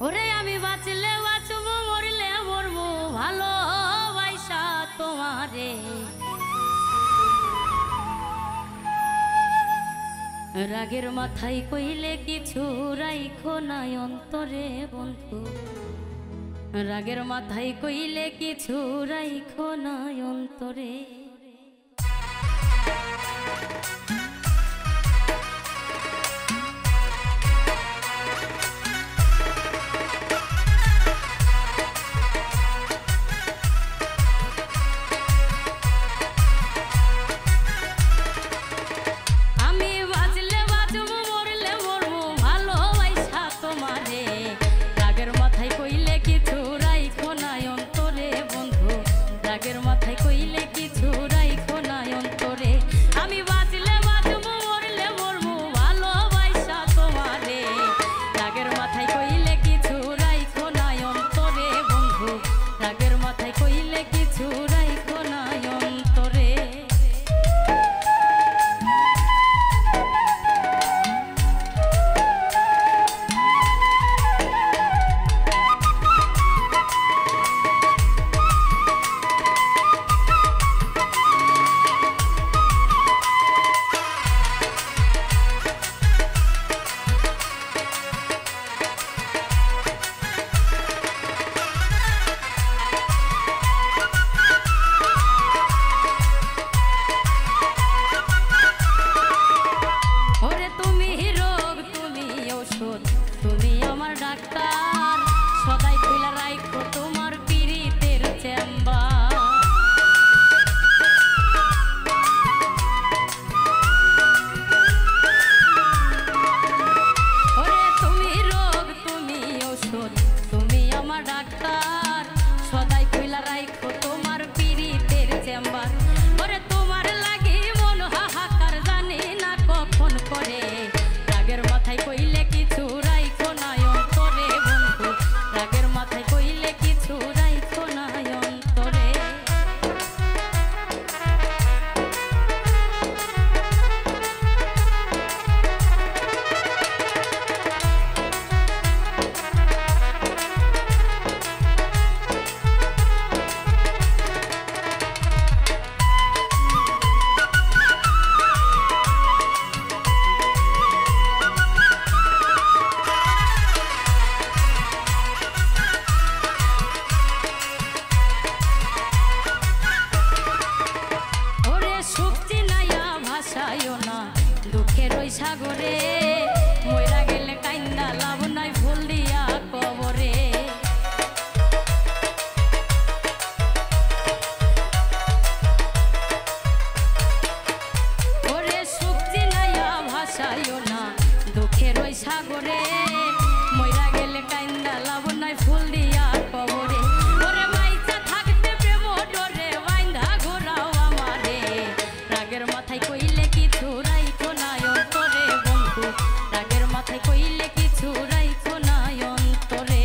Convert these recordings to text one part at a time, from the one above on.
ওরে আমি বাঁচলে বাঁচবো মরলে মরবো ভালোবাসা তোমারে। রাগের মাথায় কইলে কিছু রাইখো নাই অন্তরে বন্ধু, রাগের মাথায় কইলে কিছু রাইখো নাই অন্তরে। সাগরে মইরা গেলে কাইন্দা লাভ নাই ফুল দিয়া কবরে। ওরে শক্তি নাইয়া ভাসাইও না দুঃখের ওই সাগরে মইরা গেলে কাইন্দা লাভ নাই ফুল দিয়া কবরে। ওরে মাইচা থাকতে প্রেম ডরে বাইন্ধা ঘোরাও আমারে রাগের মাথায় কইলে কিছু রাইখো না অন্তরে বন্ধু, রাগের মাথায় কইলে কিছু রাইখো না অন্তরে।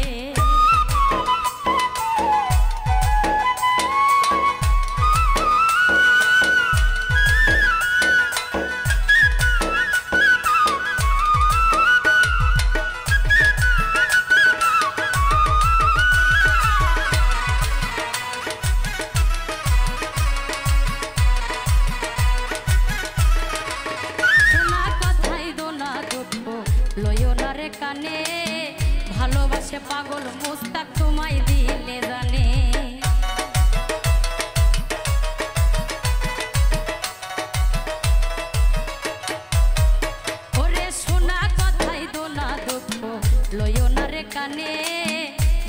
কানে ভালোবাসে পাগল মুস্তাক তোমায় দিলে জানে। ওরে শোনা কথাই দোনা দুঃখ লইও না রে কানে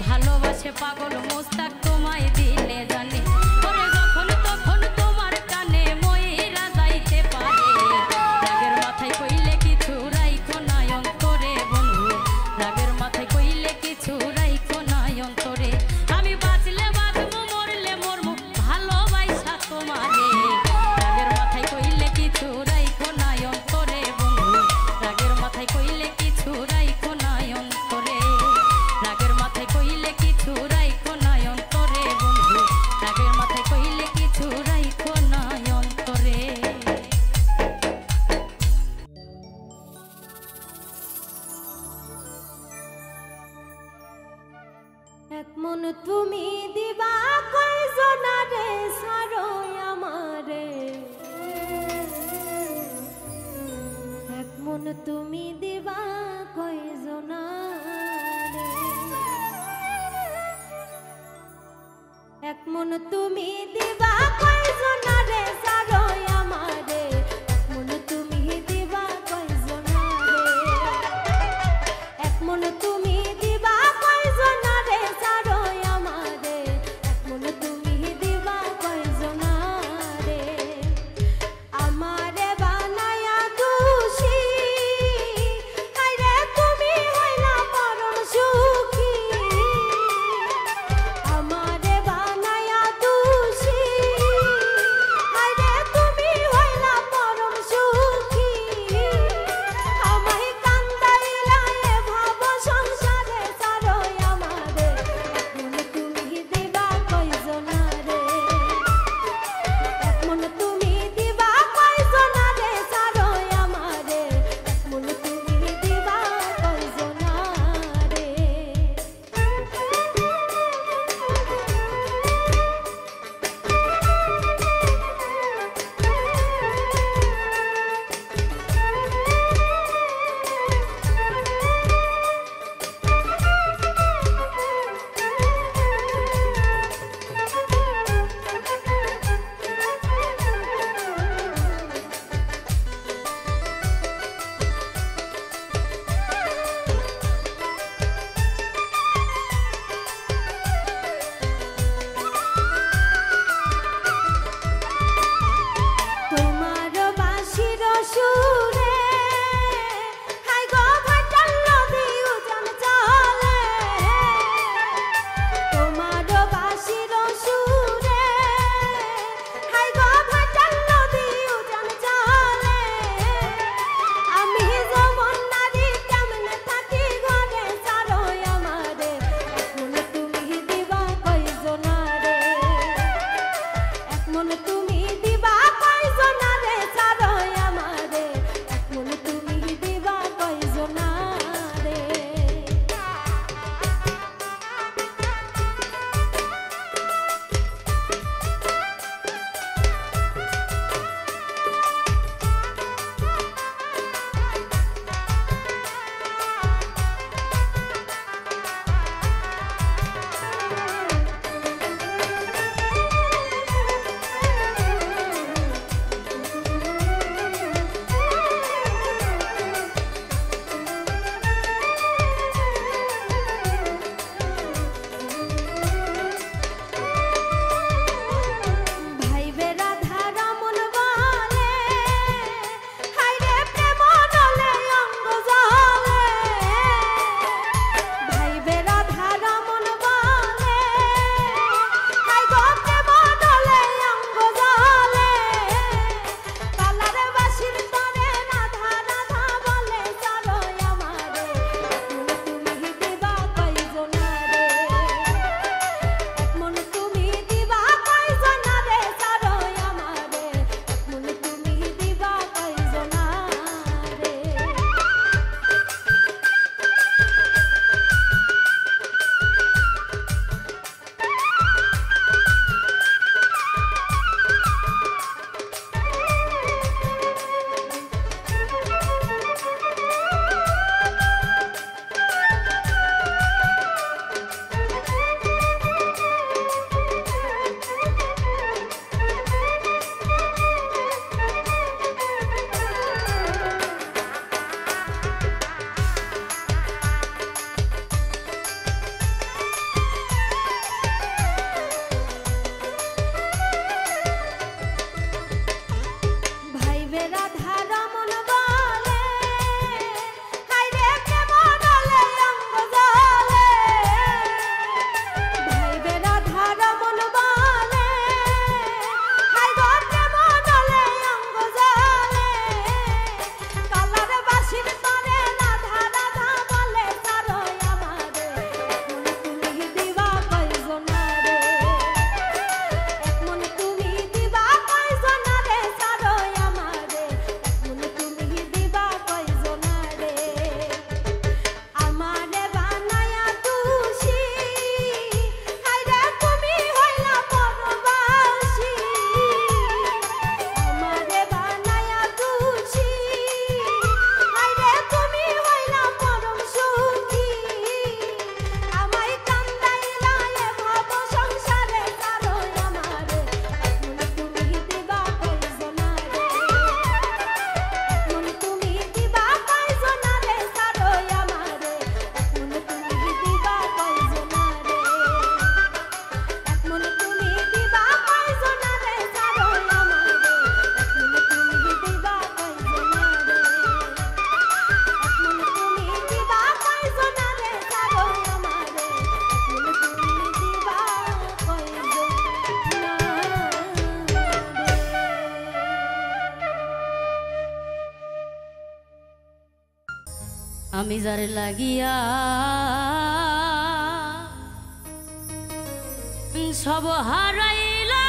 ভালোবাসে পাগল মুস্তাক তোমায় দিলে জানে। ওরে যখন তখন তোমার কানে মইরা যাইতে পারে রাগের মাথায় কইলে কিছু রাইখো না অন্তরে বন্ধু, রাগের মাথায় কইলে কিছু রাইখো না অন্তরে। আমি বাঁচলে বাঁচবো মরলে মরবো ভালোবাসা তোমারে রাগের মাথায় কইলে কিছু রাইখো না অন্তরে বন্ধু, রাগের মাথায় কইলে কিছু রাইখো না অন্তরে, রাগের মাথায় কইলে কিছু রাইখো না অন্তরে বন্ধু, রাগের এক মন তুমি দিবা কয়জনারে সারো আমারে, এক মন তুমি দিবা কয়জনারে, এক মন তুমি দিবা কয়জনারে সারো আমারে, এক মন তুমি দিবা কয়জনারে, এক মন তুমি দিবা কয়জনারে সারো আমারে, এক মন তুমি দিবা কয়জনারে, আমারে বানায়া দোষী, হায়রে তুমি হইলা আমি যারে লাগিয়া সব হারাইলা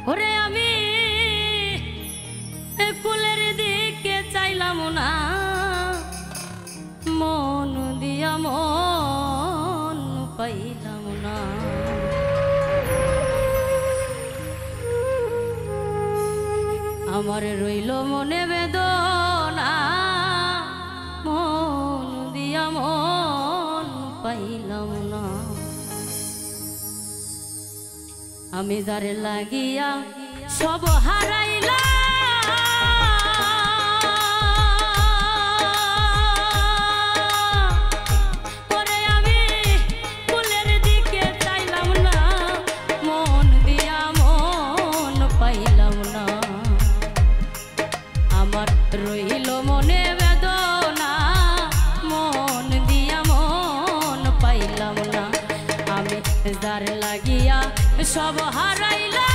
ওরে আমি কুলের দিকে চাইলাম না মন দিয়া মন পাইলাম না আমার রইল মনে বেদনা মন দিয়া মন পাইলাম না আমি যারে লাগিয়া সব হারাইলা পরে আমি কুলের দিকে চাইলাম না মন দিয়া মন পাইলাম না আমার রইল মনে বেদনা মন দিয়া মন পাইলাম না আমি যার লাগিয়া সব হারাইলা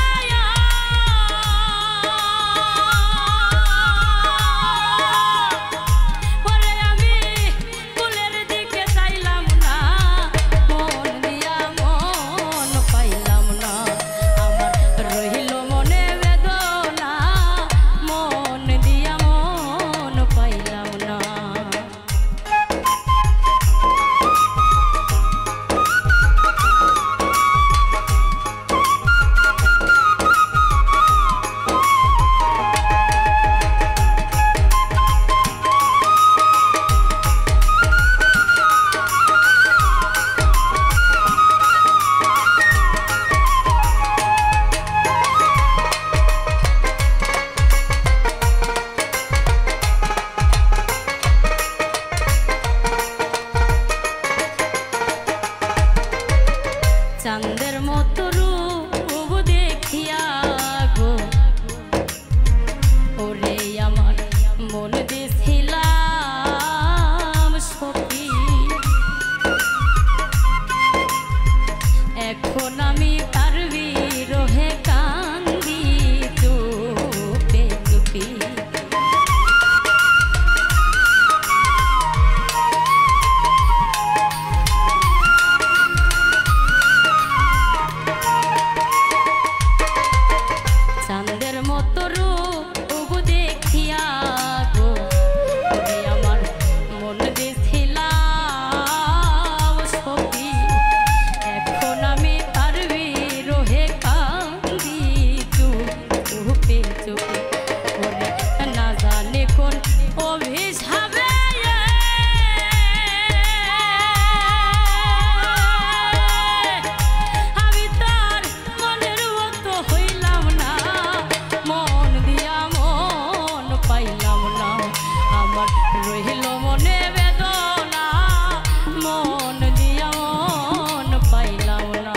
চাঁদের মতো রূপ দেখিয়া গো ওরে আমার মন দিছিলাম সখী এখন আমি তার বিরহে কান্দি চুপে চুপি চাঁদের মতো রূপ দেখিয়া গো ওরে আমার মন দিছিলাম সখী এখন আমি তার বিরহে কান্দি চুপে চুপে ওরে না জানে কোন অভিশাপে আমি তার মনের মতো হইলাম না মন দিয়া মন পাইলাম না আমার রহিল মনে বেদনা মন দিয়া মন পাইলাম না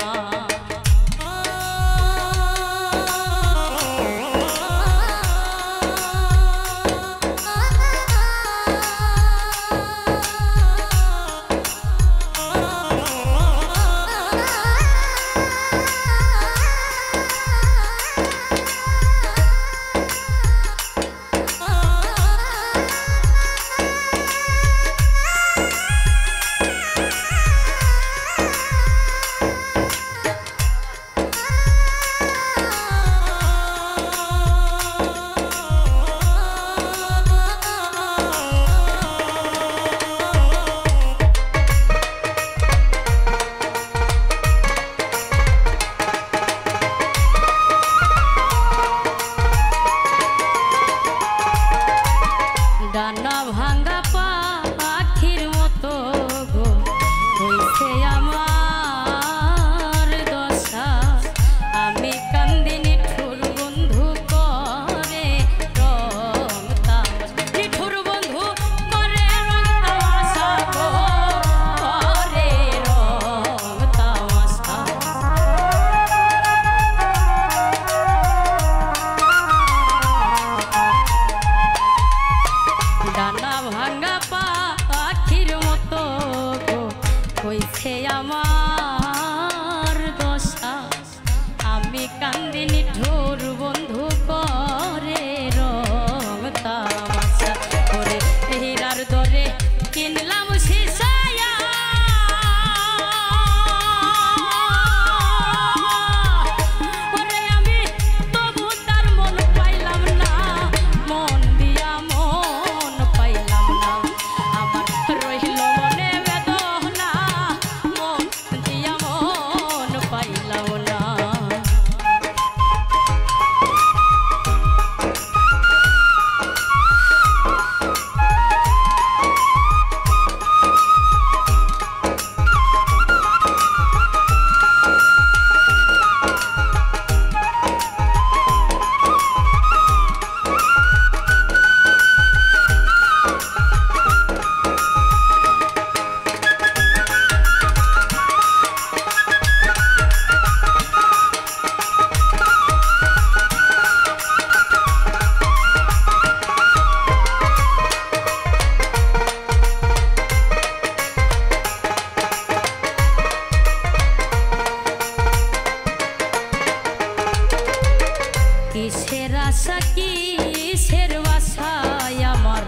কিসের আশা কিসের বাসায় আমার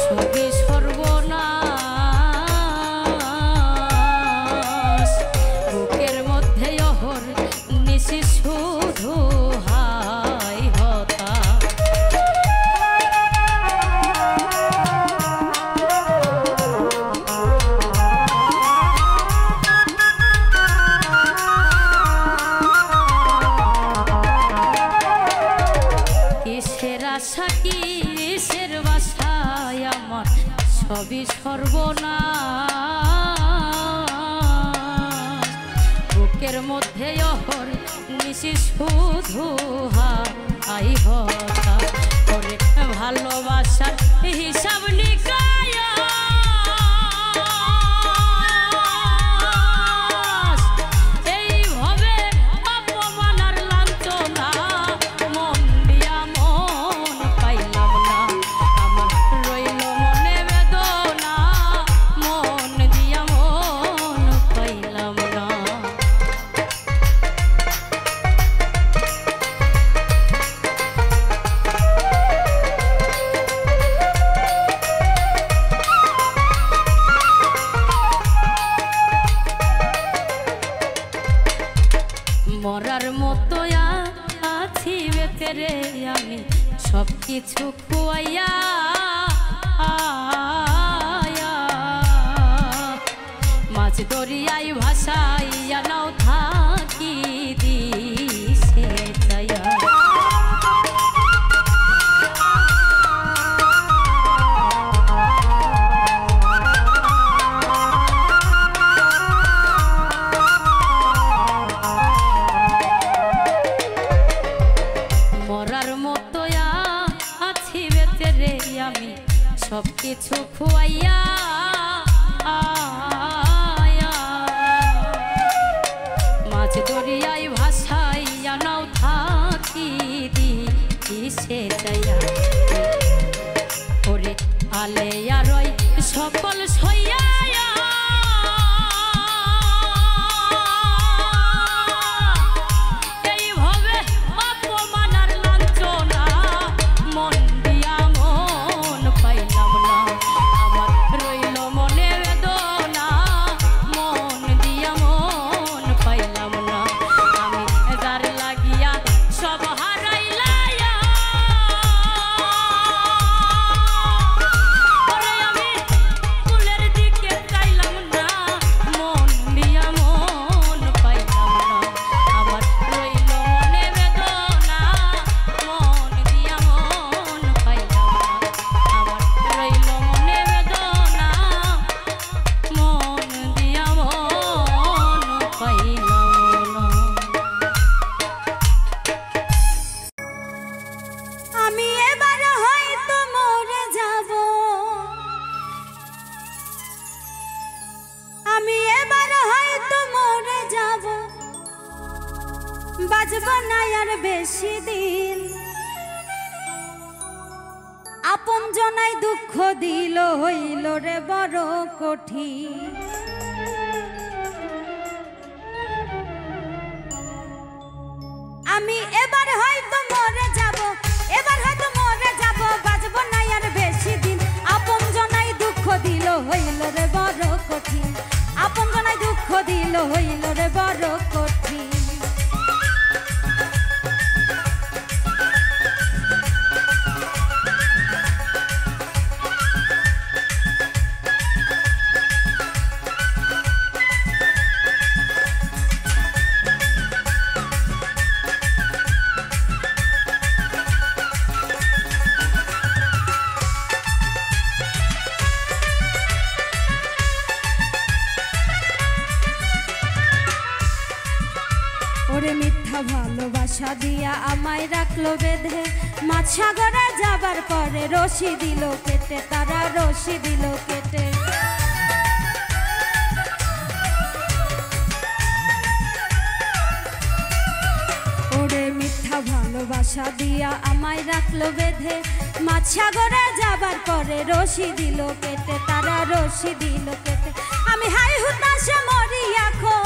সবই সর্বনাশ বুকের মধ্যে অহর নিশি শুধু হাই হতা আশা কিসের বাসায় আমার সবই সর্বনাশ বুকের মধ্যে অহর নিশি শুধু হাই হতা করে ভালোবাসার হিসাব নিকাশ এইভাবে অপমান আর লাঞ্ছনা মন দিয়া মন পাইলাম না আমার রইল মনে বেদনা মন দিয়া মন পাইলাম না মরার মতো আছি বেতেরে আমি সব কিছু খুয়াইয়া মাছ দরিয়ায় ভাসাইয়া নাও থাকি দিশে যাইয়া মরার মতো আছি বেতেরে আমি সব কিছু খুয়াইয়া মাছ দরিয়ায় ভাসাইয়া নাও থাকি দিশে যাইয়া ওরে আলে আর সকল সইয়া বাজব না আর বেশি দিন আপন জনাই দুঃখ দিল হইল রে বড় কঠিন আমি এবার হয়তো মরে যাব এবার হয়তো মরে যাব বাজব না আর বেশি দিন আপন জনাই দুঃখ দিল হইল রে বড় কঠিন আপন জনাই দুঃখ দিল হইল রে বড় কঠিন ওরে মিথ্যা ভালোবাসা দিয়া আমায় রাখলো বেঁধে মাছ সাগরে যাবার পরে রশি দিল কেটে তারা রশি দিল কেটে ওরে মিথ্যা ভালোবাসা দিয়া আমায় রাখলো বেঁধে মাছ সাগরে যাবার পরে রশি দিল কেটে তারা রশি দিল কেটে আমি হাই হুতাশে মরি এখন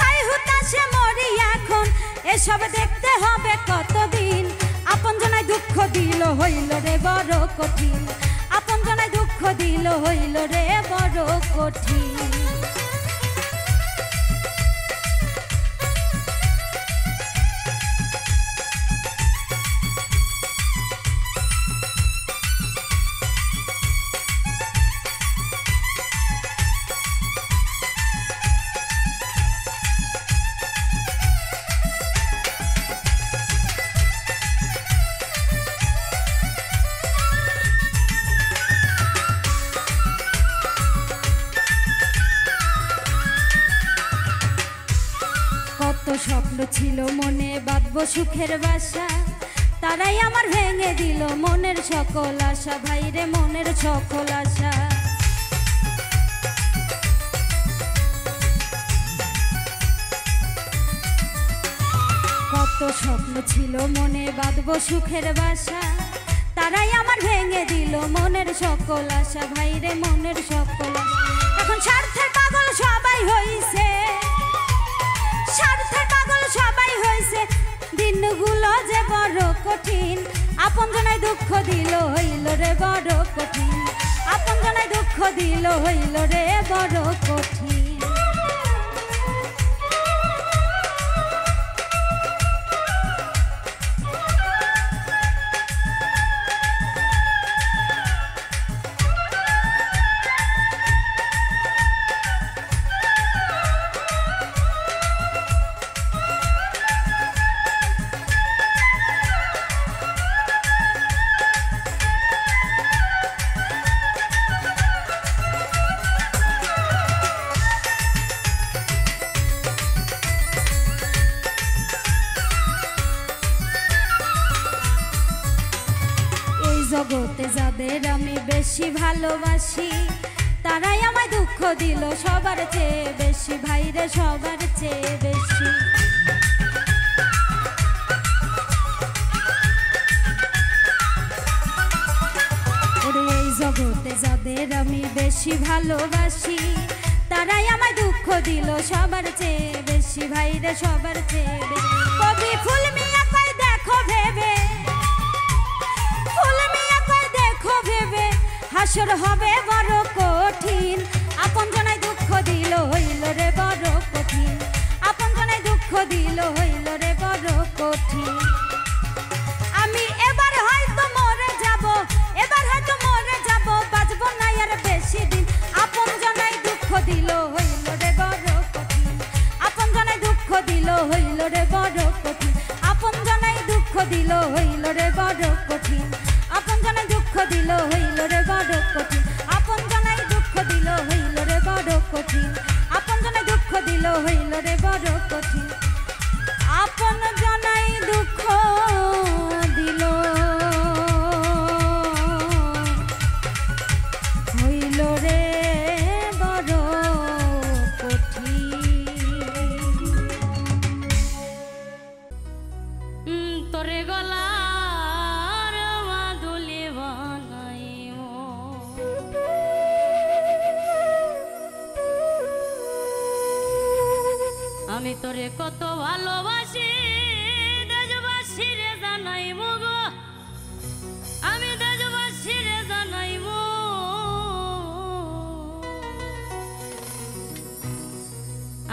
হাই হুতাশে মরি এখন এ এসব দেখতে হবে কতদিন আপন জনায় দুঃখ দিল হইল রে বড় কঠিন আপন জনায় দুঃখ দিল হইল রে বড় কঠিন স্বপ্ন ছিল মনে বাঁধবো সুখের বাসা তারাই আমার ভেঙে দিল মনের সকল আশা ভাইরে মনের সকল আশা কত স্বপ্ন ছিল মনে বাঁধবো সুখের বাসা তারাই আমার ভেঙে দিল মনের সকল আশা ভাইরে মনের সকল আশা এখন স্বার্থের পাগল সবাই হইছে স্বার্থের পাগল সবাই হইছে দিনগুলো যে বড় কঠিন আপন জনায় দুঃখ দিল হইল রে বড় কঠিন আপন জনায় দুঃখ দিল হইল রে বড় কঠিন জগতে যাদের আমি বেশি ভালোবাসি তারাই আমায় দুঃখ দিল সবার চেয়ে বেশি ভাইরে সবার চেয়ে বেশি এই জগতে যাদের আমি বেশি ভালোবাসি তারাই আমায় দুঃখ দিল সবার চেয়ে বেশি ভাইরে সবার চেয়ে বেশি কবি ফুল মিয়া কই দেখো ভেবে হাসর হবে বড় কঠিন আপন জনায় দুঃখ দিল হইল রে বড় কঠিন আপন জনায় দুঃখ দিল হইল রে বড় কঠিন আমি এবার হয়তো মরে যাব এবার হয়তো মরে যাব বাঁচবো না আর বেশি দিন আপন জনায় দুঃখ দিল হইল রে বড় কঠিন আপন জনায় দুঃখ দিল হইল রে বড় কঠিন আপন জনায় দুঃখ দিল হইল রে বড় কঠিন আপন জনায় দুঃখ দিল হইল রে বড় কঠিন আপন জনায় দুঃখ দিল হইল রে বড় কঠিন আপন জনায় দুঃখ দিল হইল রে বড় কঠিন আপন জনায় দুঃখ দিল হইল রে বড় কঠিন তোরে গলা আমি তোরে কত ভালোবাসি দেশবাসী রে জানাইব গো আমি দেশবাসী রে জানাইব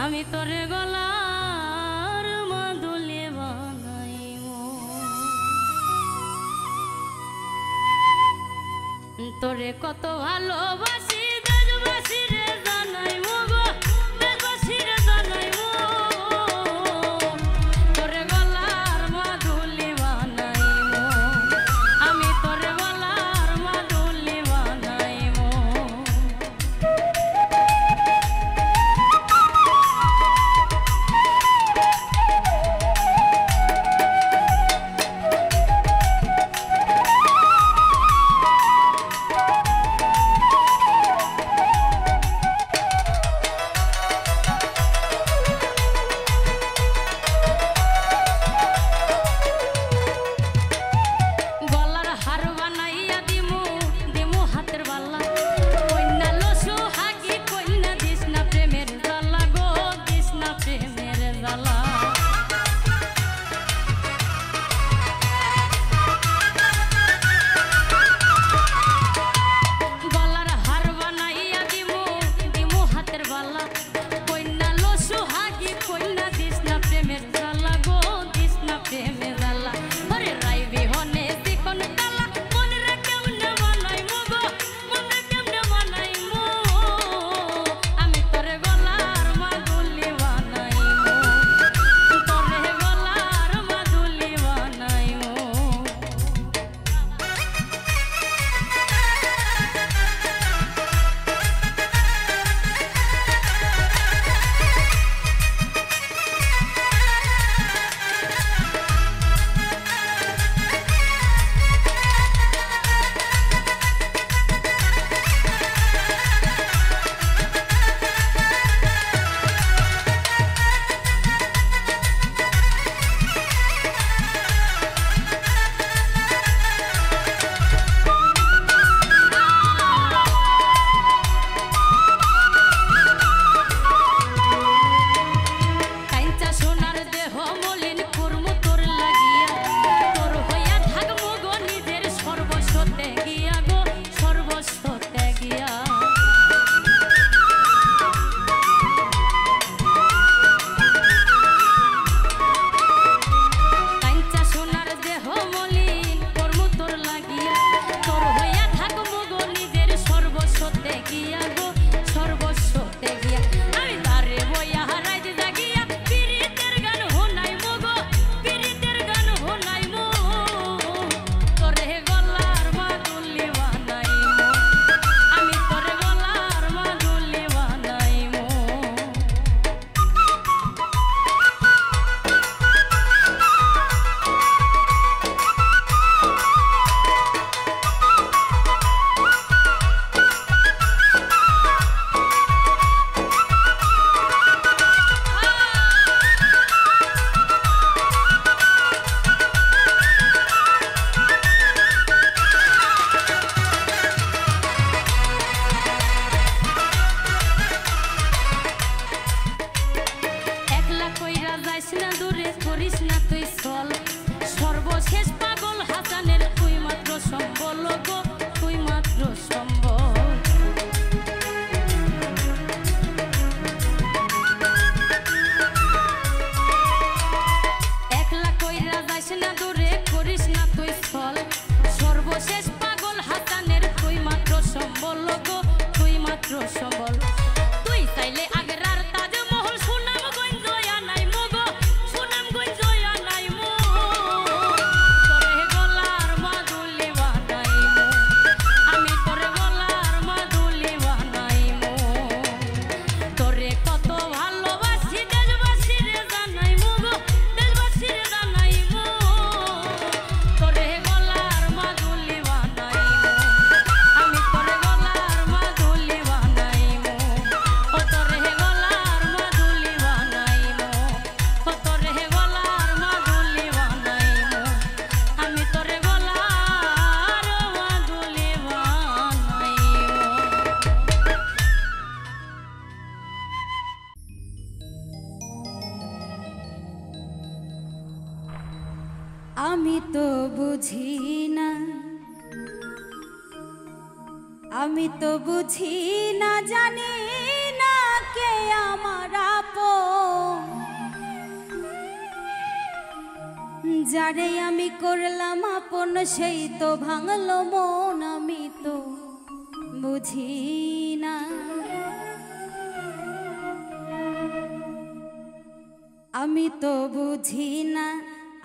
আমি তোরে গলার মাদুলি বানাইব তোরে কত ভালোবাসি দেশবাসী রে জানাইব গো দেশবাসী রে জানাইব প্রেমে জ্বালা ওরে রাই বিহনে চিকন কালা মনে রে কেমনে বানাই মুগো মনে কেমনে বানাই মো আমি তোরে গলার মাদুলি বানাই মো তোরে গলার মাদুলি বানাই মো সর্বশেষ পাগল হাসানের তুই মাত্র সম্বল গো তুই মাত্র সম্বল একলা কইরা যাস না দূরে করিস না তুই ছল সর্বশেষ পাগল হাসানের তুই মাত্র সম্বল গো তুই মাত্র সম্বল তুই চাইলে আগরার তাজমহল সুনামগঞ্জ আনাই মগো সুনামগঞ্জ আনাই মো তোরে গলার মাদুলি বানাই মো আমি তোরে গলার মাদুলি বানাই মো তোরে কত ভালোবাসি দেশবাসী রে জানাই মগো দেশবাসী রে জানাই মো তোরে গলার মাদুলি বানাই মো আমি তোরে গলার মাদুলি বানাই মো ও তোরে গলার মাদুলি বানাই মো ও তোরে গলার মাদুলি বানাই মো আমি তোরে গলার মাদুলি বানাই আমি তো বুঝি না আমি তো বুঝি না জানি না কে আমার আপন যারে আমি করলাম আপন সেই তো ভাঙলো মন আমি তো বুঝি না আমি তো বুঝি না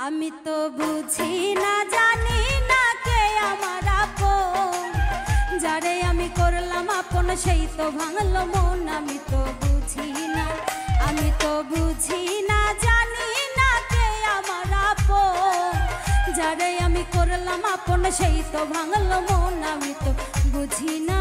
আমি তো বুঝি না জানি না কে আমার আপন যারে আমি করলাম আপন সেই তো ভাঙলো মন আমি তো বুঝি না আমি তো বুঝি না জানি না কে আমার আপন যারে আমি করলাম আপন সেই তো ভাঙলো মন আমি তো বুঝি না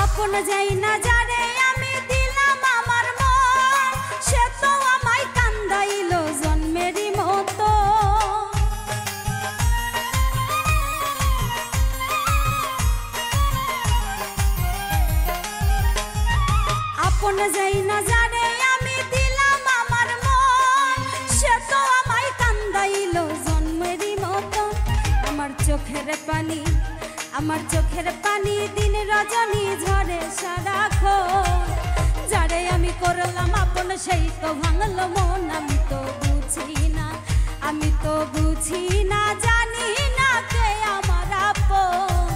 আপন যাই না যারে আমি দিলাম আমার মন সে তো আমায় কান্দাইলো জন্মেরই চোখের পানি, আমার চোখের পানি দিন রজনী ঝরে সারাক্ষণ। যারে আমি করলাম আপন সেই তো ভাঙলো মন, আমি তো বুঝি না, আমি তো বুঝি না, জানি না কে আমার আপন।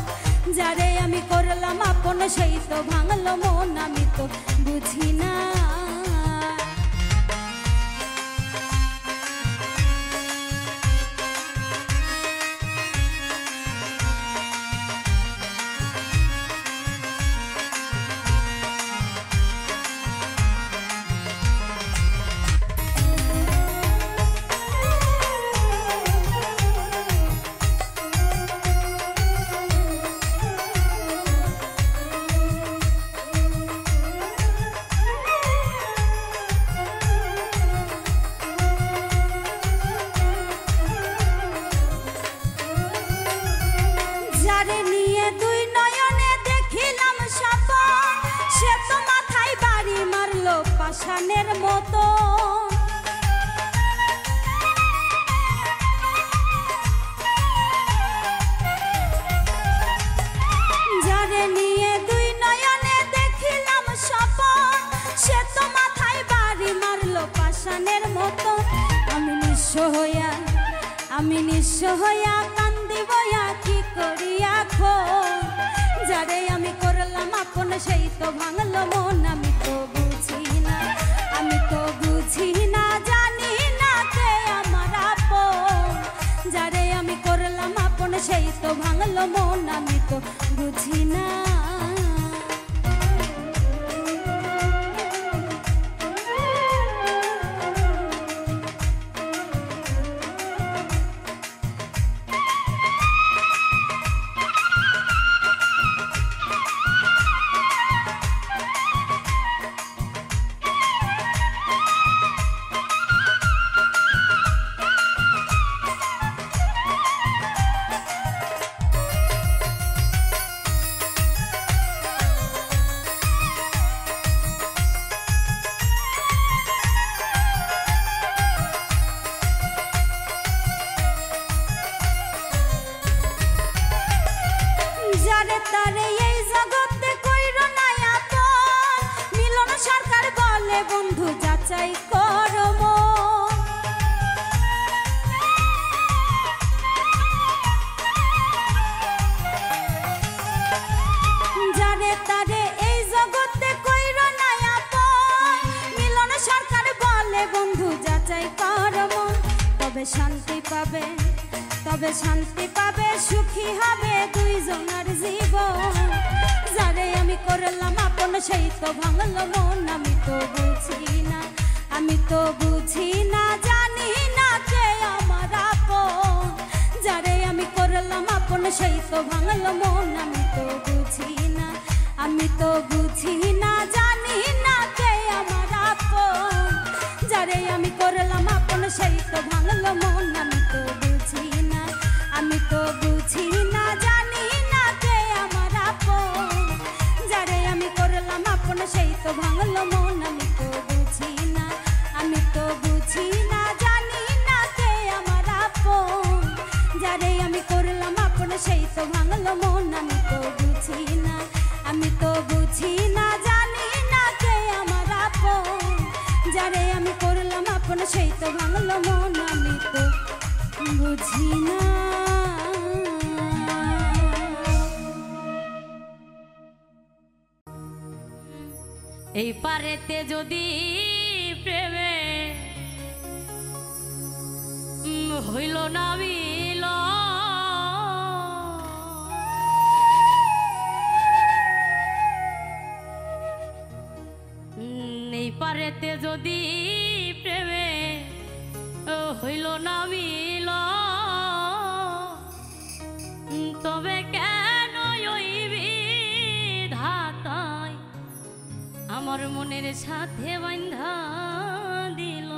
যারে আমি করলাম আপন সেই তো ভাঙলো মন, আমি তো বুঝি না। যারে নিয়ে দুই নয়নে দেখিলাম স্বপন, সে তো মাথায় বাড়ি মারলো পাষাণের মতো। যারে নিয়ে দুই নয়নে দেখিলাম স্বপন, সে তো মাথায় বাড়ি মারলো পাষাণের মতো। আমি নিঃস্ব হইয়া, আমি নিঃস্ব হইয়া কান্দি বইয়া কি করিয়া এখন। যারে আমি করলাম আপন সেই তো ভাঙলো মন, আমি তো বুঝি না, আমি তো বুঝি না, জানি না কে আমার আপন। যারে আমি করলাম আপন সেই তো ভাঙলো মন, আমি তো বুঝি না। যারে তারে এই জগতে কইরো না আপন, মিলন সরকার বলে বন্ধু যাচাই করো মন। যারে তারে এই জগতে কইরো না আপন, মিলন সরকার বলে বন্ধু যাচাই করো মন। তবে শান্তি পাবে, তবে শান্তি পাবে, সুখী হবে দুইজনের জীবন। যারে আমি করলাম আপন সেই তো ভাঙলো মন, আমি তো বুঝি না, আমি তো বুঝি না, জানি না কে আমার আপন। যারে আমি করলাম আপন সেই তো ভাঙলো মন, আমি তো বুঝি না, আমি তো বুঝি না, জানি না কে আমার আপন। যারে আমি করলাম আপন সেই তো ভাঙলো মন, আমি তো বুঝি না, আমি তো বুঝি না, জানি না কে আমার আপন। যারে আমি করলাম আপন সেই তো ভাঙলো মন, আমি তো বুঝি না, আমি তো বুঝি না, জানি না কে আমার আপন। যারে আমি করলাম আপন সেই তো ভাঙলো মন, আমি তো বুঝি না, আমি তো বুঝি না, জানি না কে আমার আপন। যারে আমি করলাম আপন সেই তো ভাঙলো মন, আমি তো বুঝি না। এই পারেতে যদি প্রেমে হইল না মিল, এই পারেতে যদি প্রেমে হইল না মিল, তবে কেন ওই বিধাতায় আমার মনের সাথে বান্ধা দিল।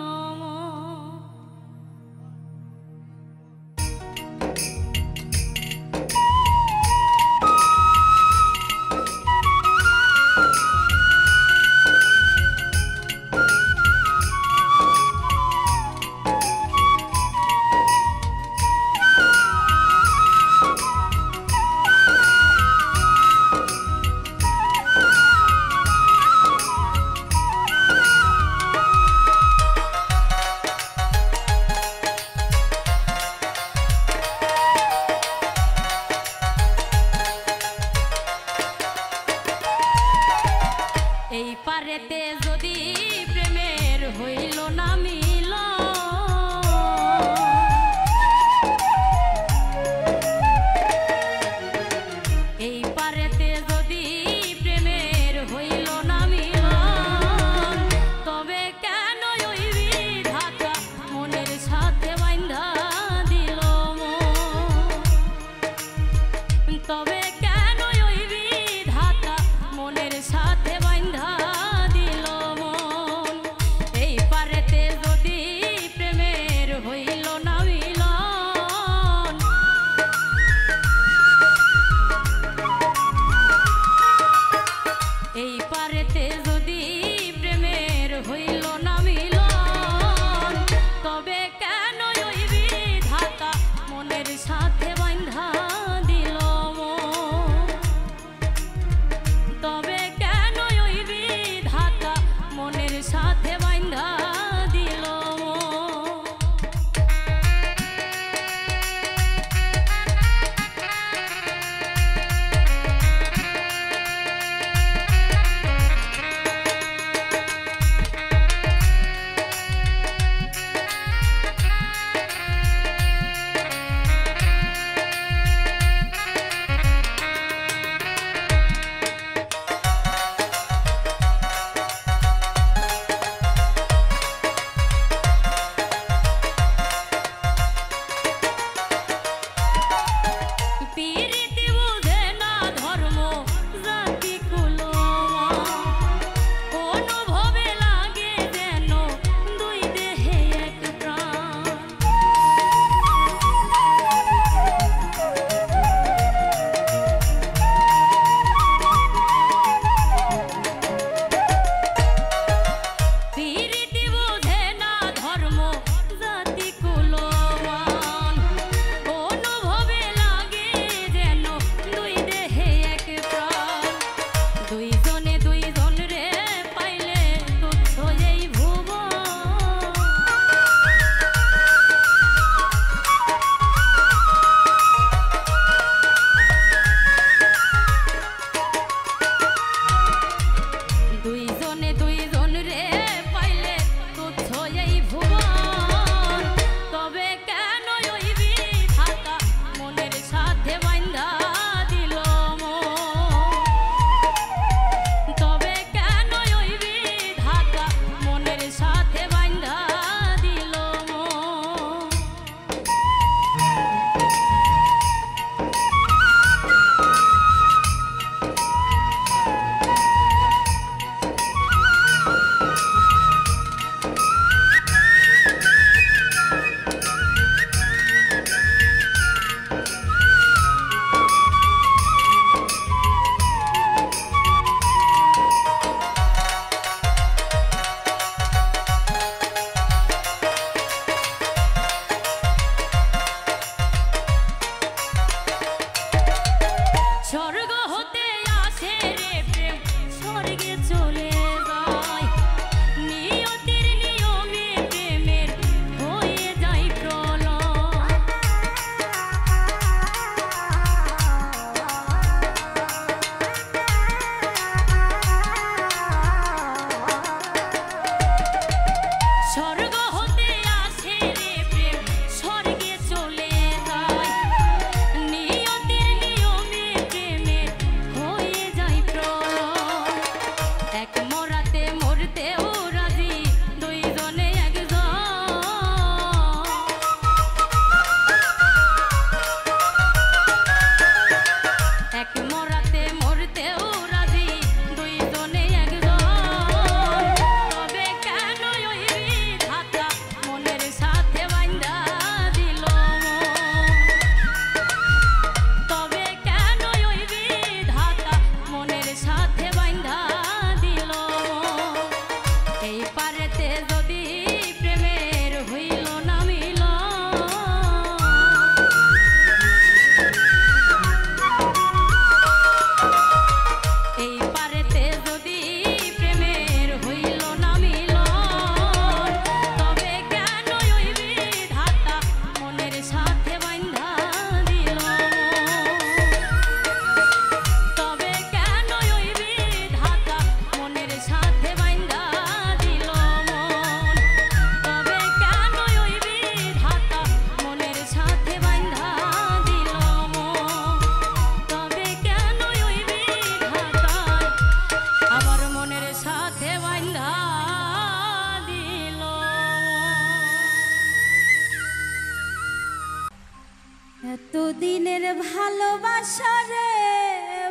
এতদিনের ভালোবাসা রে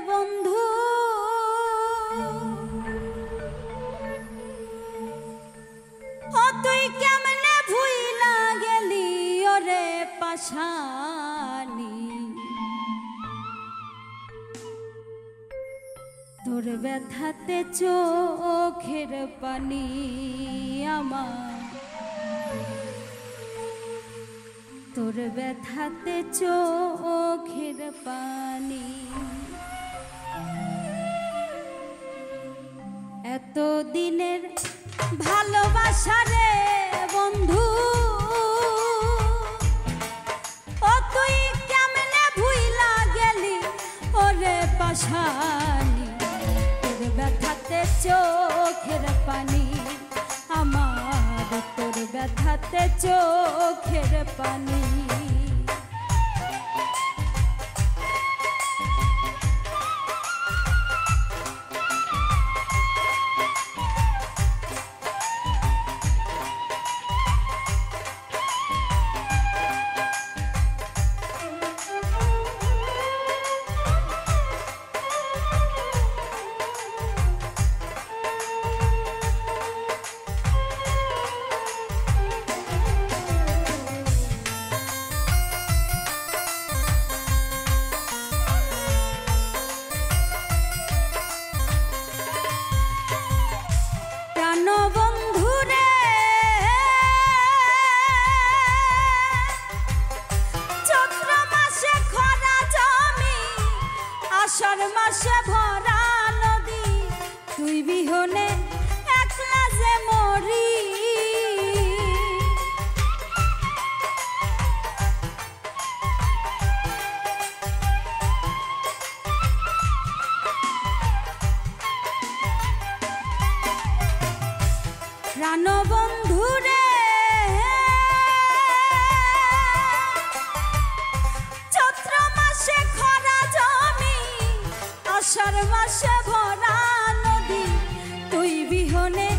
বন্ধু, ও তুই কেমনে ভুইলা গেলি ওরে পাশানি। তোর ব্যথাতে চোখের পানি আমার, তোর ব্যথাতে চোখের পানি। এতদিনের ভালোবাসা রে বন্ধু, ও তুই কেমনে ভুইলা গেলি ওরে পাশানি। তোর ব্যথাতে চোখের পানি আমার, তোর ব্যথাতে চোখের পানি। আষাঢ় মাসে ভরা নদী, তুই বিহনে একলা যে মরি। প্রাণবন্ধু রে চৈত্র মাসে খরা জমি, আষাঢ় মাসে ভরা নদী, তুই বিহনে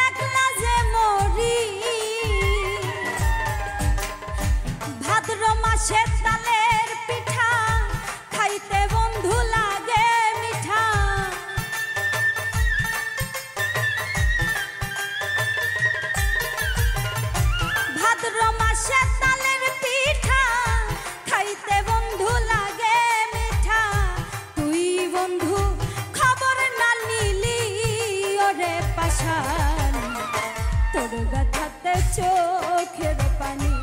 একলা যে মরি। ভাদ্র মাসে তালের পিঠা খাইতে বন্ধু লাগে মিঠা। ভাদ্র মাসে তালের পিঠা খাইতে বন্ধু লাগে মিঠা। তুই বন্ধু খবর না নিলি ওরে পাশানি। তোর ব্যথাতে চোখের পানি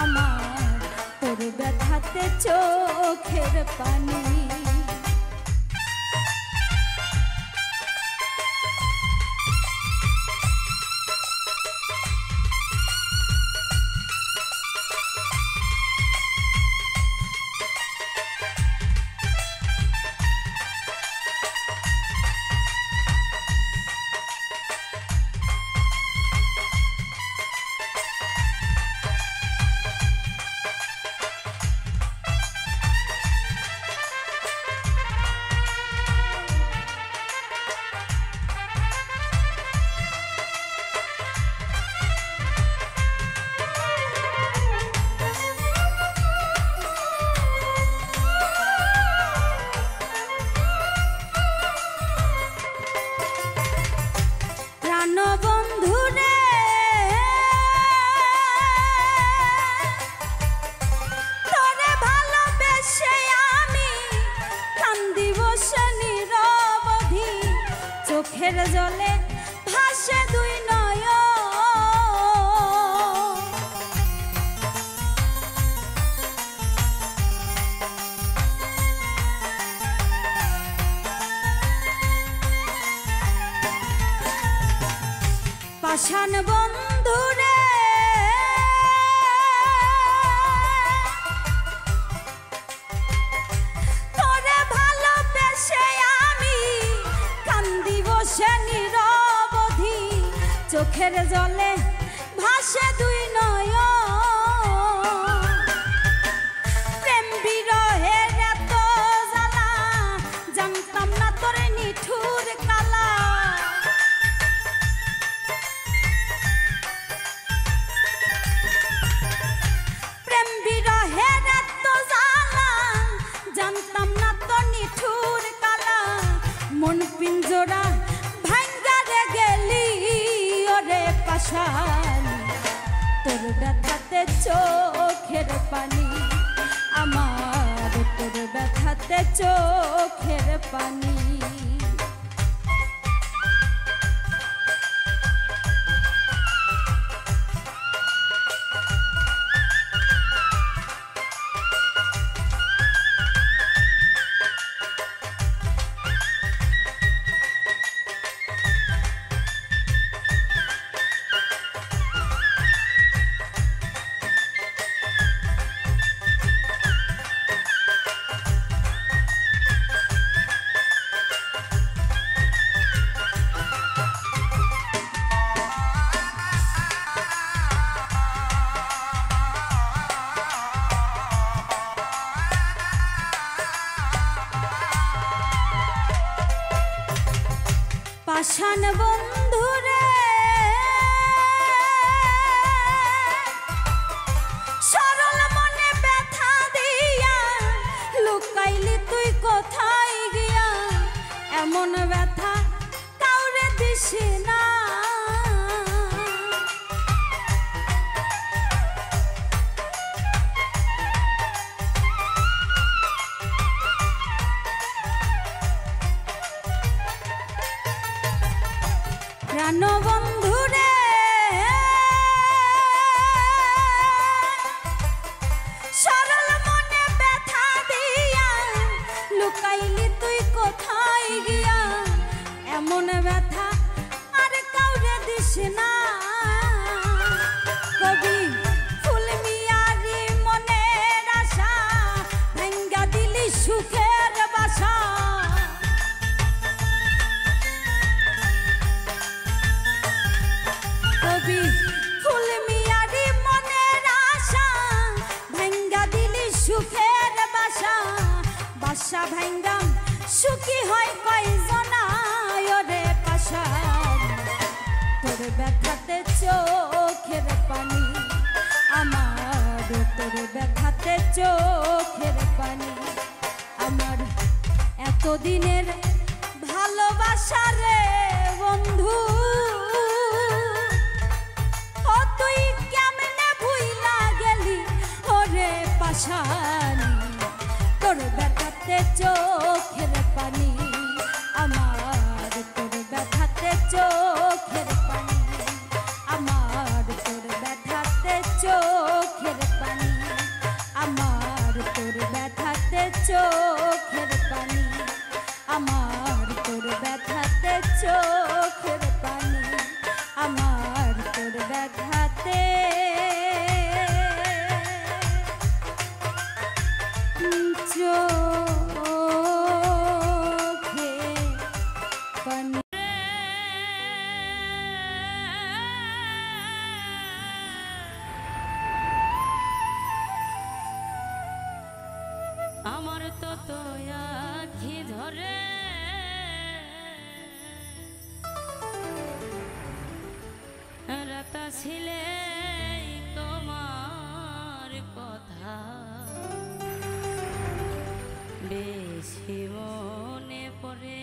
আমার, তোর ব্যথাতে চোখের পানি। প্রাণবন্ধু রে তোরে ভালোবেসে আমি কান্দি বসে নিরবধি। চোখের জলে ভাসে দুই নয়ন, পাষাণ বন্ধু রে তোরে ভালোবেসে আমি কান্দি বসে নিরবধি। চোখের জলে ভাসে দুই নয়ন, প্রেম বিরহের এত জ্বালা জানতাম না তোর নিঠুর কালা। প্রেম বিরহের এত জ্বালা পানি আমার তোর ব্যথাতে চোখের পানি পাষাণ বন্ধুরে সরল মনে ব্যথা দিয়া লুকাইলি তুই কোথায় গিয়া এমন ব্যথা কাউরে দিস না প্রাণ বন্ধুরে সরল মনে ব্যথা দিয়া লুকাইলি তুই কোথায় গিয়া এমন ব্যথা আর কাউরে দিস না কবি ফুল মিয়ারি মনের আশা ভাঙ্গা দিলি সুখের বাসা কবি ফুল মিয়ারি মনের আশা ভাঙ্গা দিলি সুখের বাসা বাসা ভাঙ্গা সুখী হয় কয়জনা ওরে পাশা তোর ব্যথাতে চোখের পানি আমার তোর ব্যথাতে চোখের পানি আমার এতদিনের ভালোবাসা রে বন্ধু তুই কেমনে ভুইলা গেলি ওরে পাশানি তোর ব্যথাতে চোখের পানি আমার তোর ব্যথাতে চোখের পানি আমার তোর ব্যথাতে চোখের পানি আমার তোর ব্যথাতে চোখের পানি আমার তোর ব্যথাতে চোখের পানি আমার তোর ব্যথাতে চোখে পানি আমার তো আখি ধরে রাতা ছিলে তোমার কথা বেশি মনে পড়ে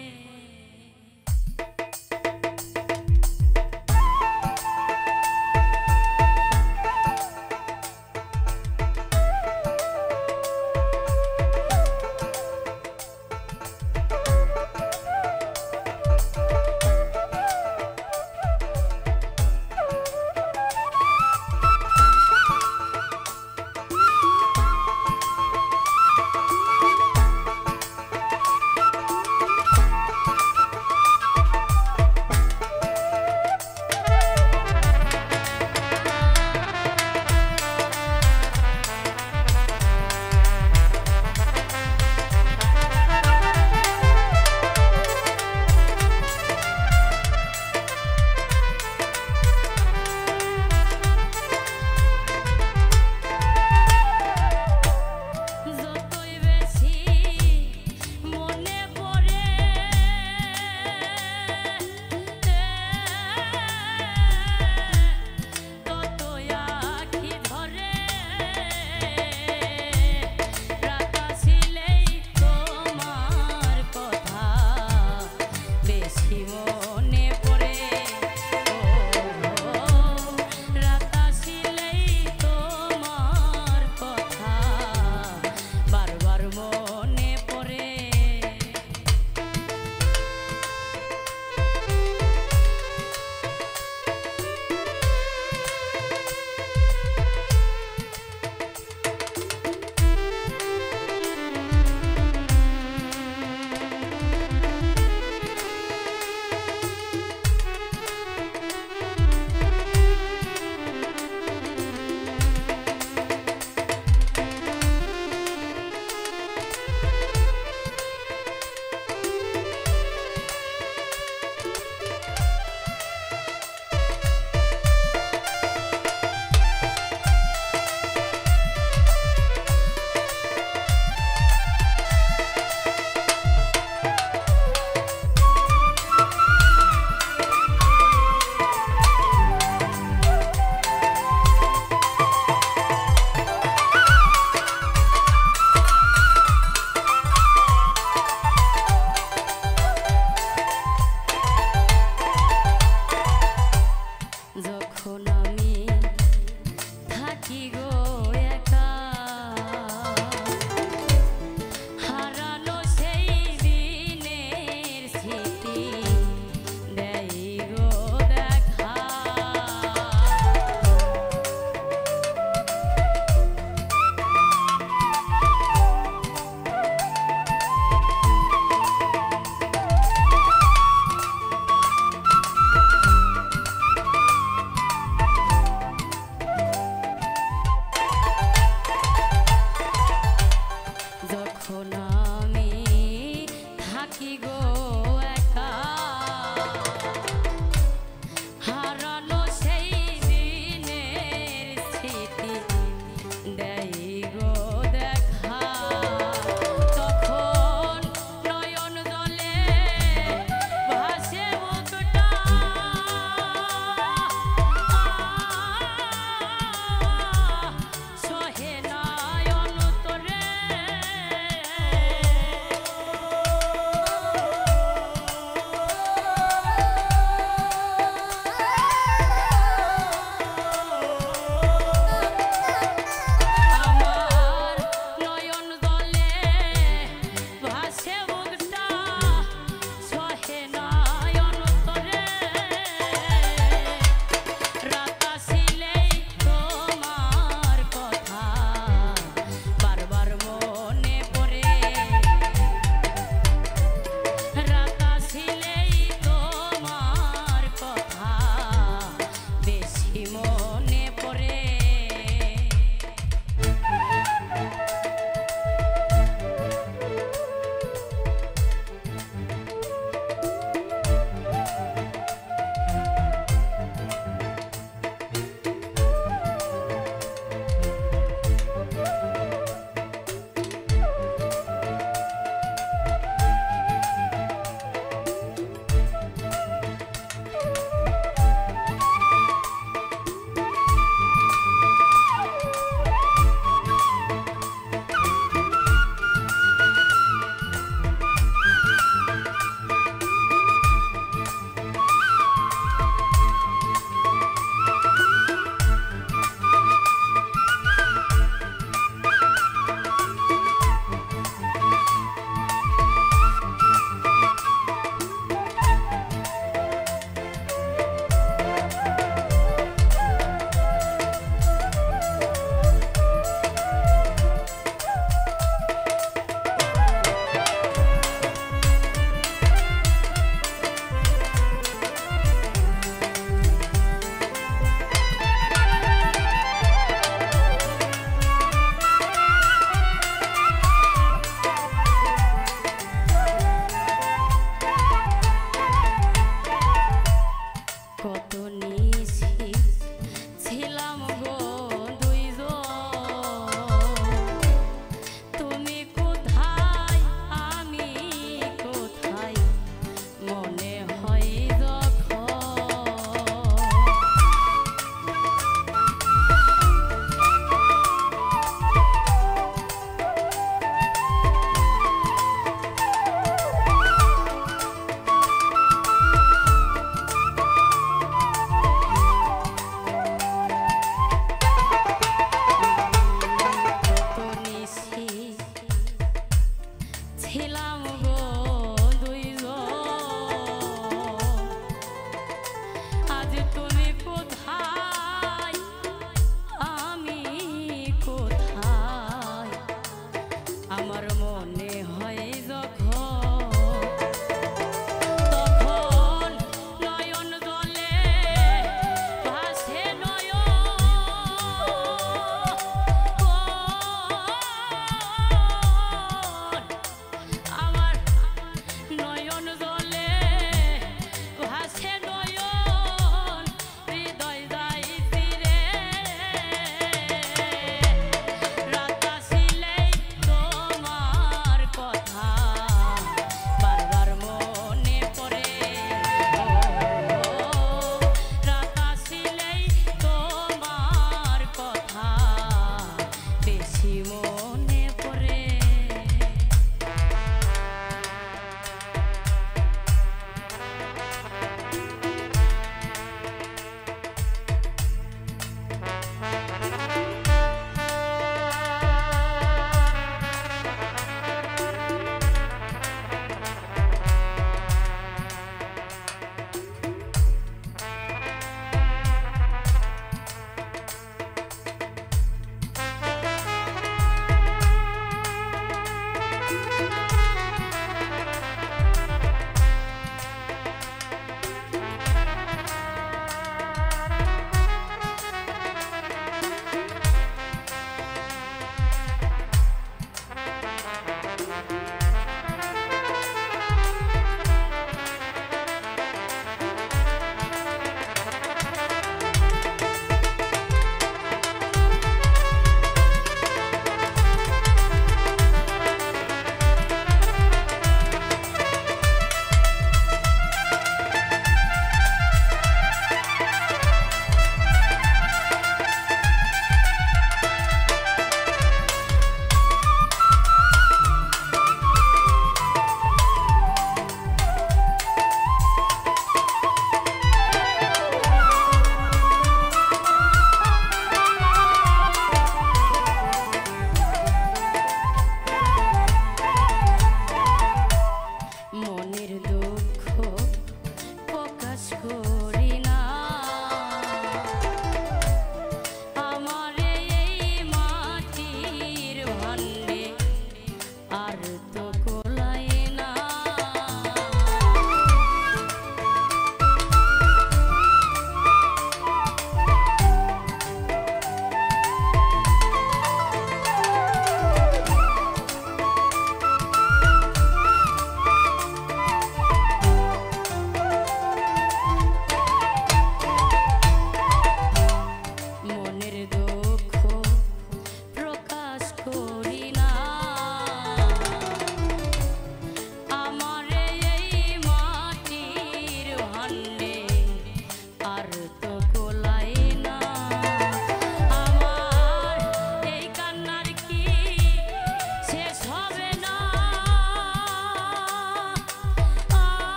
বেশি মনে পড়ে।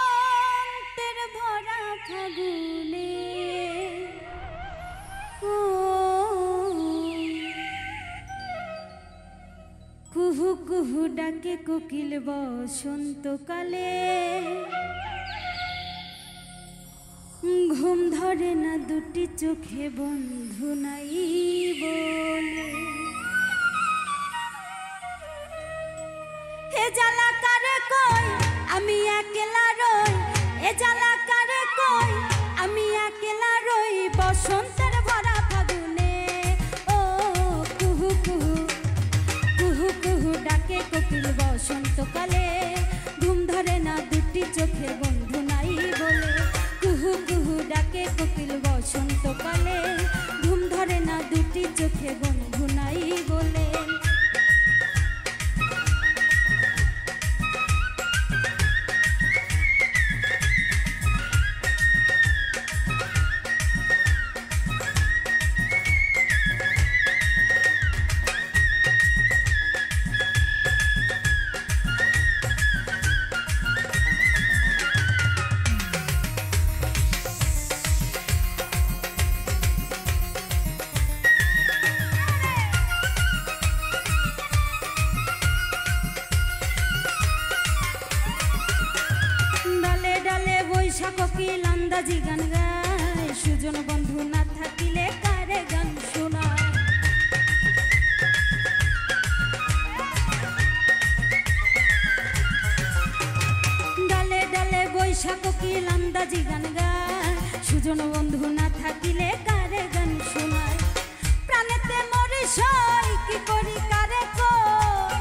বসন্তের ভরা ফাগুনে কুহু কুহু ডাকে কোকিল বসন্তকালে ঘুম ধরে না দুটি চোখে বন্ধু নাই বলে হে জ্বালা কারে কই আমি একলা রই এ জ্বালা কারে কই আমি একলা রই বসন্তের ভরা ফাগুনে ও কুহু কুহু কুহু কুহু ডাকে কোকিল বসন্তকালে, ঘুম ধরে না দুটি চোখে বন্ধু নাই বলে। কুহু কুহু ডাকে কোকিল বসন্তকালে, ঘুম ধরে না দুটি চোখে বন্ধু নাই বলে। কোকিল আন্দাজি গান গায়, সুজন বন্ধু না থাকিলে কারে গান শোনায়। ডালে ডালে বৈশা কোকিল আন্দাজি গান গায়, সুজন বন্ধু না থাকিলে কারে গান শোনায়। প্রাণেতে মরে সই কি করি কারে কই,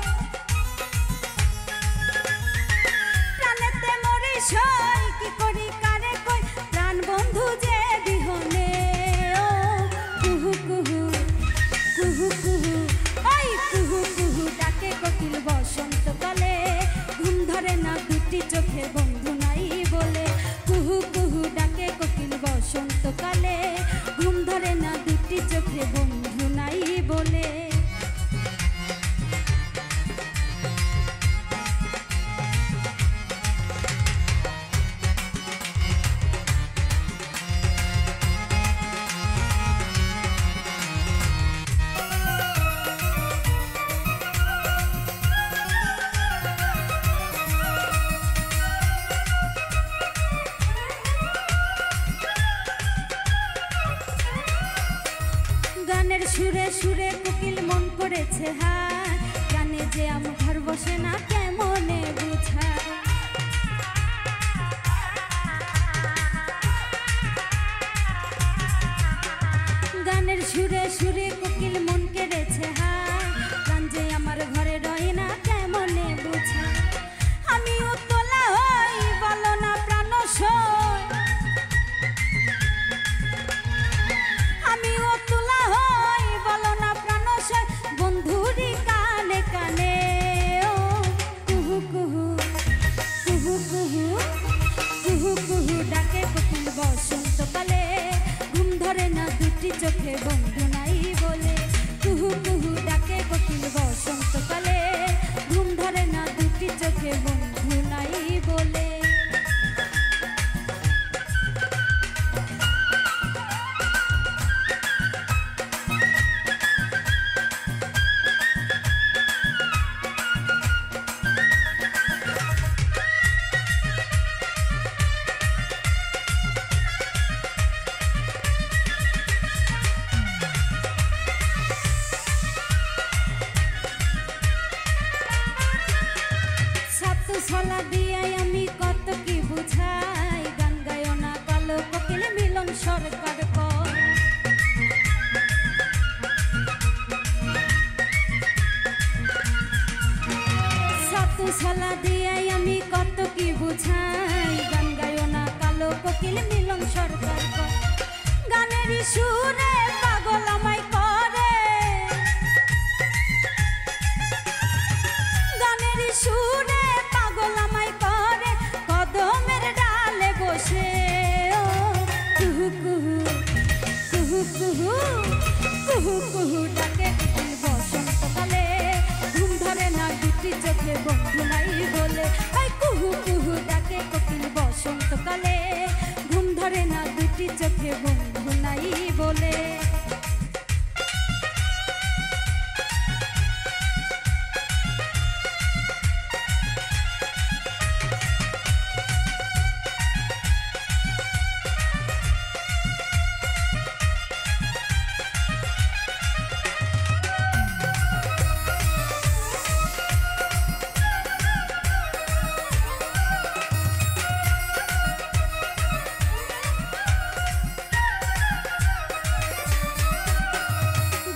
প্রাণেতে মরে সই কি করি কারে কই, প্রাণ বন্ধু যে বিহনে। ও কুহু কুহু কুহু কুহু, ওই কুহু কুহু ডাকে কোকিল বসন্তকালে, ঘুম ধরে না দুটি চোখে বন্ধু নাই বলে। কুহু কুহু ডাকে কোকিল বসন্তকালে, ঘুম ধরে না দুটি চোখে বন্ধু নাই বলে। গানের সুরে সুরে কোকিল মন করেছে হায়, গানে যে আমার ঘর বসে না কেমনে বুঝায়। গানের সুরে সুরে কোকিল মন কেড়েছে হায়, গান যে আমার ঘরে রয় না কেমনে বুঝায়। আমিও তোলা হই বলো না প্রাণ সই, আমিও তোলা হই বলো না প্রাণ সই, বন্ধুরি কানে কানে। ও কুহু কুহু কুহু কুহু কুহু কুহু ডাকে কোকিল বসন্তকালে, ঘুম ধরে না দুটি চোখে বন্ধু নাই বলে। কুহু কুহু ডাকে কোকিল বসন্তকালে, ঘুম ধরে না দুটি চোখে বন্ধু নাই বলে। ছলা দিয়াই আমি কত কি বুঝাই, গান গায়ো না কালো কোকিল মিলন সরকার কয়। সাতু ছলা দিয়াই আমি কত কি বুঝাই, গান গায়ো না কালো কোকিল মিলন সরকার কয়। গানের সুরে পাগল আমায় করে, গানের সুরে পাগল আমায় করে, কদমের ডালে বসে। ও কুহু কুহু কুহু কুহু কুহু কুহু ডাকে কোকিল বসন্তকালে, ঘুম ধরে না দুটি চোখে বন্ধু নাই বলে। ওই কুহু কুহু ডাকে কোকিল বসন্তকালে, ঘুম ধরে না দুটি চোখে বন্ধু নাই বলে।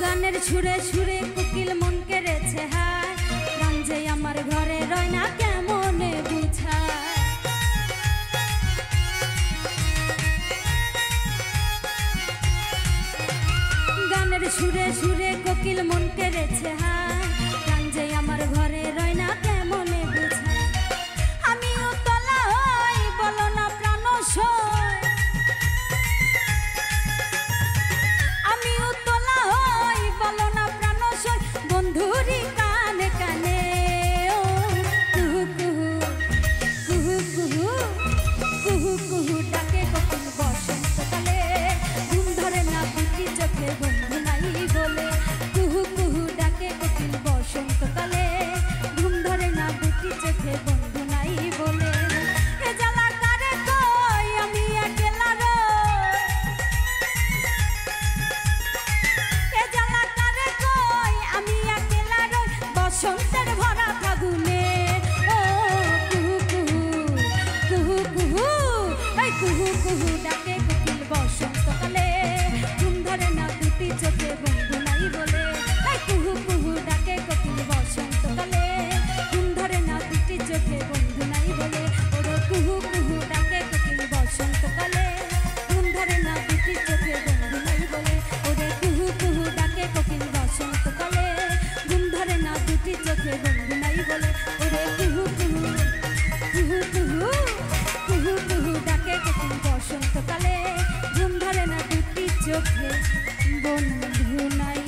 গানের সুরে সুরে কোকিল মন কেড়েছে হায়, গান যে আমার আমার ঘরে রয় না কেমনে বুঝায়। গানের সুরে সুরে কোকিল মন কেড়েছে হায়, গান যে আমার ঘরে রয় না কেমনে বুঝায়। আমিও তলা হই বলো না প্রাণ সয়, আমিও তলা হই বলো না প্রাণ সয়। বন্ধুরি কানে কানে ও কুহু কুহু কুহু কুহু কুহু কুহু ডাকে কোকিল বসন্তকালে, ঘুম ধরে না দুটি চোখে বন্ধু নাই বলে। কুহু কুহু ডাকে কোকিল বসন্তকালে, ঘুম ধরে না দুটি চোখে বন্ধু নাই বলে। এ জ্বালা কারে কই আমি একলা রই, এ জ্বালা কারে কই আমি একলা রই বসন্তের ভরা ফাগুনে। ও কুহু কুহু কুহু কুহু এই কুহু কুহু ডাকে কোকিল বসন্তকালে, ঘুম ধরে না দুটি চোখে বন্ধু নাই বলে। এই কুহু কুহু ডাকে কোকিল বসন্তকালে, ঘুম ধরে না দুটি চোখে বন্ধু নাই বলে। ওরে কুহু কুহু ডাকে কোকিল বসন্তকালে, ঘুম ধরে না দুটি চোখে বন্ধু নাই বলে। ওরে কুহু কুহু ডাকে কোকিল বসন্তকালে, ঘুম ধরে না দুটি চোখে বন্ধু নাই বলে। ওরে কুহু কুহু কুহু কুহু কুহু কুহু ডাকে কোকিল বসন্তকালে, ঘুম ধরে না দুটি চোখে বন্ধু নাই